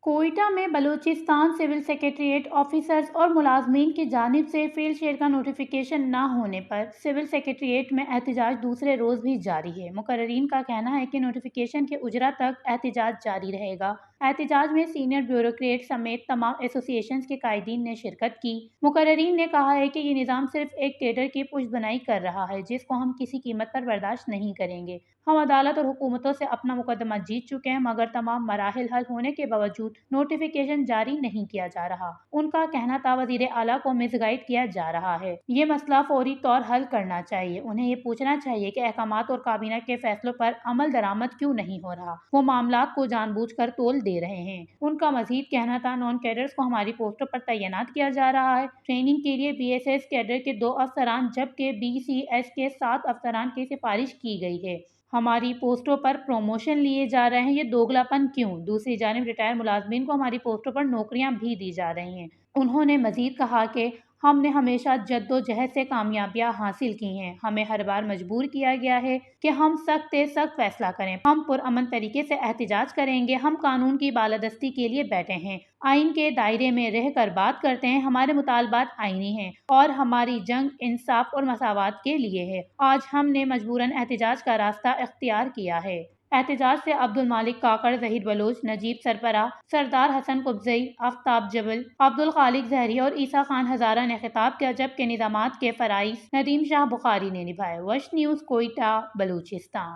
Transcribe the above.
کوئٹہ میں Balochistan civil secretariat officers اور ملازمین کی جانب سے فیلڈ شیئر کا نوٹیفیکیشن نہ ہونے پر سول سیکریٹریٹ میں احتجاج دوسرے روز بھی جاری ہے۔ مقررین کا کہنا ہے کہ نوٹیفیکیشن کے اجرا تک احتجاج جاری رہے گا۔ احتجاج میں سینئر بیوروکریٹ سمیت تمام ایسوسی ایشنز کے قائدین نے شرکت کی۔ مقررین نے کہا ہے کہ یہ نظام صرف ایک کیڈر کی پشت بنائی کر رہا ہے جس کو ہم کسی قیمت پر برداشت نہیں کریں گے۔ ہم عدالت اور حکومتوں سے اپنا مقدمہ جیت چکے ہیں مگر تمام مراحل حل ہونے کے باوجود نوٹیفیکیشن جاری نہیں کیا جا رہا۔ ان کا کہنا تھا وزیر اعلیٰ کو مس گائیڈ کیا جا رہا ہے۔ یہ مسئلہ فوری طور حل کرنا چاہیے۔ انہیں یہ پوچھنا چاہیے کہ احکامات اور کابینہ کے فیصلوں پر عمل درآمد کیوں نہیں ہو رہا۔ وہ معاملات کو جان بوجھ کر تول دے رہے ہیں۔ ان کا مزید کہنا تھا نان کیڈرز کو ہماری پوسٹوں پر تعینات کیا جا رہا ہے۔ ٹریننگ کے لیے بی ایس ایس کیڈر کے 2 افسران جبکہ بی سی ایس کے 7 افسران کی سفارش کی گئی ہے۔ ہماری پوسٹوں پر پروموشن لیے جا رہے ہیں، یہ دوگلا پن کیوں؟ دوسری جانب ریٹائر ملازمین کو ہماری پوسٹوں پر نوکریاں بھی دی جا رہی ہیں۔ انہوں نے مزید کہا کہ ہم نے ہمیشہ جدوجہد سے کامیابیاں حاصل کی ہیں۔ ہمیں ہر بار مجبور کیا گیا ہے کہ ہم سخت سے سخت فیصلہ کریں۔ ہم پرامن طریقے سے احتجاج کریں گے۔ ہم قانون کی بالادستی کے لیے بیٹھے ہیں، آئین کے دائرے میں رہ کر بات کرتے ہیں۔ ہمارے مطالبات آئینی ہیں اور ہماری جنگ انصاف اور مساوات کے لیے ہے۔ آج ہم نے مجبوراً احتجاج کا راستہ اختیار کیا ہے۔ احتجاج سے عبدالمالک کاکڑ، ظہیر بلوچ، نجیب سربراہ، سردار حسن قبزئی، آفتاب جبل، عبدالخالق زہری اور عیسیٰ خان ہزارہ نے خطاب کیا جبکہ نظامات کے فرائض ندیم شاہ بخاری نے نبھائے۔ وش نیوز، کوئٹہ، بلوچستان۔